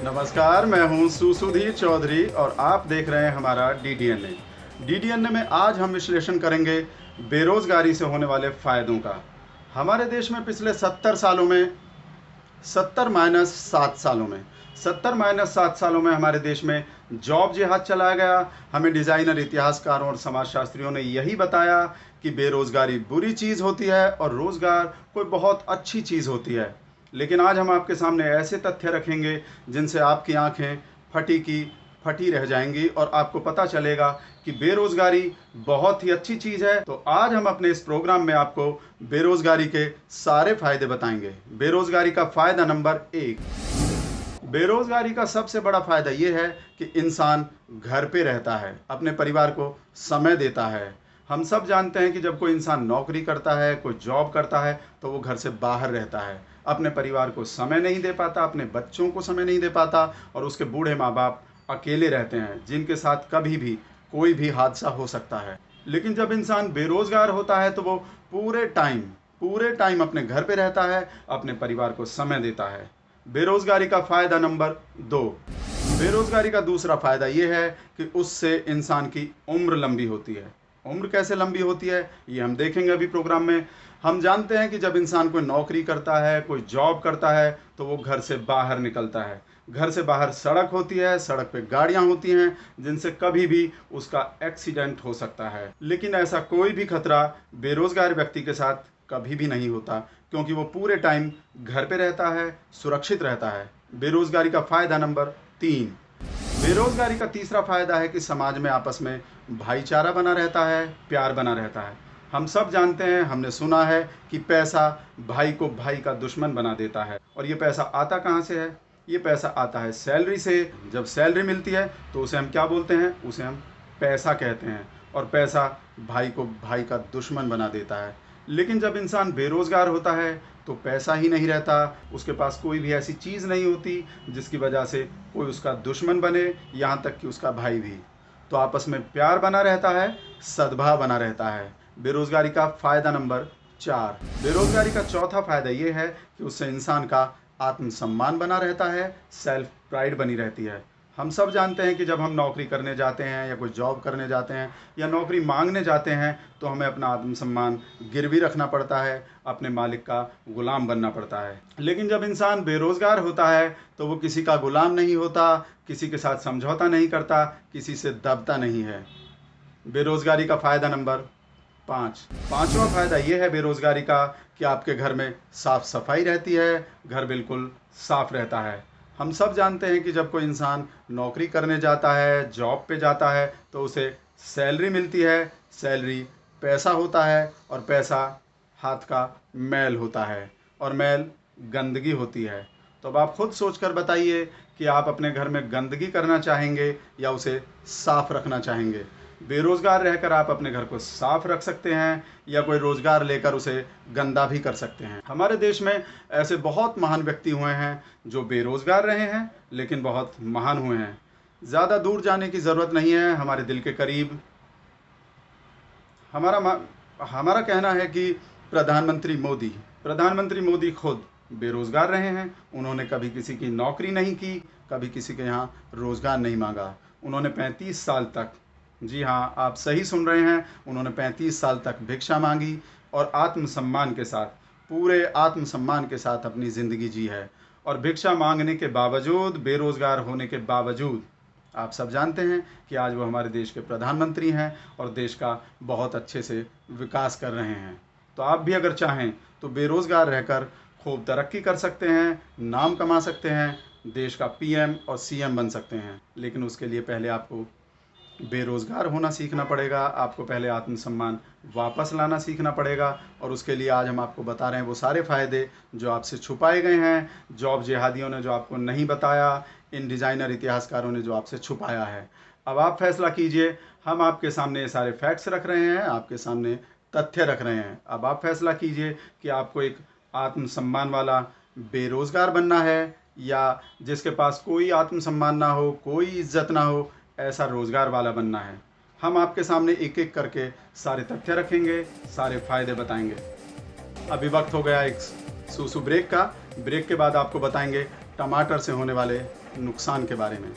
नमस्कार, मैं हूं सुसुधीर चौधरी और आप देख रहे हैं हमारा डीडीएनए। डीडीएनए में आज हम विश्लेषण करेंगे बेरोजगारी से होने वाले फायदों का। हमारे देश में पिछले 70 सालों में 70-7 सालों में हमारे देश में जॉब जिहाद चलाया गया। हमें डिज़ाइनर, इतिहासकारों और समाजशास्त्रियों ने यही बताया कि बेरोजगारी बुरी चीज़ होती है और रोज़गार कोई बहुत अच्छी चीज़ होती है। लेकिन आज हम आपके सामने ऐसे तथ्य रखेंगे जिनसे आपकी आंखें फटी की फटी रह जाएंगी और आपको पता चलेगा कि बेरोजगारी बहुत ही अच्छी चीज़ है। तो आज हम अपने इस प्रोग्राम में आपको बेरोजगारी के सारे फायदे बताएंगे। बेरोजगारी का फायदा नंबर 1, बेरोजगारी का सबसे बड़ा फायदा ये है कि इंसान घर पे रहता है, अपने परिवार को समय देता है। हम सब जानते हैं कि जब कोई इंसान नौकरी करता है, कोई जॉब करता है, तो वो घर से बाहर रहता है, अपने परिवार को समय नहीं दे पाता, अपने बच्चों को समय नहीं दे पाता और उसके बूढ़े माँ बाप अकेले रहते हैं, जिनके साथ कभी भी कोई भी हादसा हो सकता है। लेकिन जब इंसान बेरोजगार होता है तो वो पूरे टाइम अपने घर पे रहता है, अपने परिवार को समय देता है। बेरोजगारी का फायदा नंबर 2, बेरोजगारी का दूसरा फायदा ये है कि उससे इंसान की उम्र लंबी होती है। उम्र कैसे लंबी होती है ये हम देखेंगे अभी प्रोग्राम में। हम जानते हैं कि जब इंसान कोई नौकरी करता है, कोई जॉब करता है, तो वो घर से बाहर निकलता है। घर से बाहर सड़क होती है, सड़क पे गाड़ियां होती हैं जिनसे कभी भी उसका एक्सीडेंट हो सकता है। लेकिन ऐसा कोई भी खतरा बेरोजगार व्यक्ति के साथ कभी भी नहीं होता, क्योंकि वो पूरे टाइम घर पे रहता है, सुरक्षित रहता है। बेरोजगारी का फायदा नंबर 3, बेरोजगारी का तीसरा फायदा है कि समाज में आपस में भाईचारा बना रहता है, प्यार बना रहता है। हम सब जानते हैं, हमने सुना है कि पैसा भाई को भाई का दुश्मन बना देता है। और ये पैसा आता कहाँ से है? ये पैसा आता है सैलरी से। जब सैलरी मिलती है तो उसे हम क्या बोलते हैं? उसे हम पैसा कहते हैं। और पैसा भाई को भाई का दुश्मन बना देता है। लेकिन जब इंसान बेरोजगार होता है तो पैसा ही नहीं रहता, उसके पास कोई भी ऐसी चीज़ नहीं होती जिसकी वजह से कोई उसका दुश्मन बने, यहाँ तक कि उसका भाई भी। तो आपस में प्यार बना रहता है, सद्भाव बना रहता है। बेरोजगारी का फायदा नंबर 4, बेरोजगारी का चौथा फायदा ये है कि उससे इंसान का आत्मसम्मान बना रहता है, सेल्फ प्राइड बनी रहती है। हम सब जानते हैं कि जब हम नौकरी करने जाते हैं या कोई जॉब करने जाते हैं या नौकरी मांगने जाते हैं तो हमें अपना आत्मसम्मान गिरवी रखना पड़ता है, अपने मालिक का गुलाम बनना पड़ता है। लेकिन जब इंसान बेरोजगार होता है तो वो किसी का गुलाम नहीं होता, किसी के साथ समझौता नहीं करता, किसी से दबता नहीं है। बेरोजगारी का फायदा नंबर 5, पांचवा फायदा ये है बेरोजगारी का कि आपके घर में साफ सफाई रहती है, घर बिल्कुल साफ रहता है। हम सब जानते हैं कि जब कोई इंसान नौकरी करने जाता है, जॉब पे जाता है, तो उसे सैलरी मिलती है। सैलरी पैसा होता है और पैसा हाथ का मैल होता है और मैल गंदगी होती है। तो अब आप खुद सोचकर बताइए कि आप अपने घर में गंदगी करना चाहेंगे या उसे साफ रखना चाहेंगे। बेरोजगार रहकर आप अपने घर को साफ रख सकते हैं या कोई रोजगार लेकर उसे गंदा भी कर सकते हैं। हमारे देश में ऐसे बहुत महान व्यक्ति हुए हैं जो बेरोजगार रहे हैं लेकिन बहुत महान हुए हैं। ज़्यादा दूर जाने की ज़रूरत नहीं है, हमारे दिल के करीब हमारा कहना है कि प्रधानमंत्री मोदी खुद बेरोजगार रहे हैं। उन्होंने कभी किसी की नौकरी नहीं की, कभी किसी के यहाँ रोजगार नहीं मांगा। उन्होंने 35 साल तक, जी हाँ, आप सही सुन रहे हैं, उन्होंने 35 साल तक भिक्षा मांगी और आत्मसम्मान के साथ, पूरे आत्मसम्मान के साथ अपनी ज़िंदगी जी है। और भिक्षा मांगने के बावजूद, बेरोज़गार होने के बावजूद, आप सब जानते हैं कि आज वो हमारे देश के प्रधानमंत्री हैं और देश का बहुत अच्छे से विकास कर रहे हैं। तो आप भी अगर चाहें तो बेरोज़गार रहकर खूब तरक्की कर सकते हैं, नाम कमा सकते हैं, देश का पीएम और सीएम बन सकते हैं। लेकिन उसके लिए पहले आपको बेरोज़गार होना सीखना पड़ेगा, आपको पहले आत्मसम्मान वापस लाना सीखना पड़ेगा। और उसके लिए आज हम आपको बता रहे हैं वो सारे फ़ायदे जो आपसे छुपाए गए हैं, जॉब जिहादियों ने जो आपको नहीं बताया, इन डिज़ाइनर इतिहासकारों ने जो आपसे छुपाया है। अब आप फैसला कीजिए। हम आपके सामने ये सारे फैक्ट्स रख रहे हैं, आपके सामने तथ्य रख रहे हैं। अब आप फैसला कीजिए कि आपको एक आत्मसम्मान वाला बेरोज़गार बनना है या जिसके पास कोई आत्मसम्मान ना हो, कोई इज्जत ना हो, ऐसा रोज़गार वाला बनना है। हम आपके सामने एक एक करके सारे तथ्य रखेंगे, सारे फ़ायदे बताएंगे। अभी वक्त हो गया एक सुसु ब्रेक का। ब्रेक के बाद आपको बताएंगे टमाटर से होने वाले नुकसान के बारे में।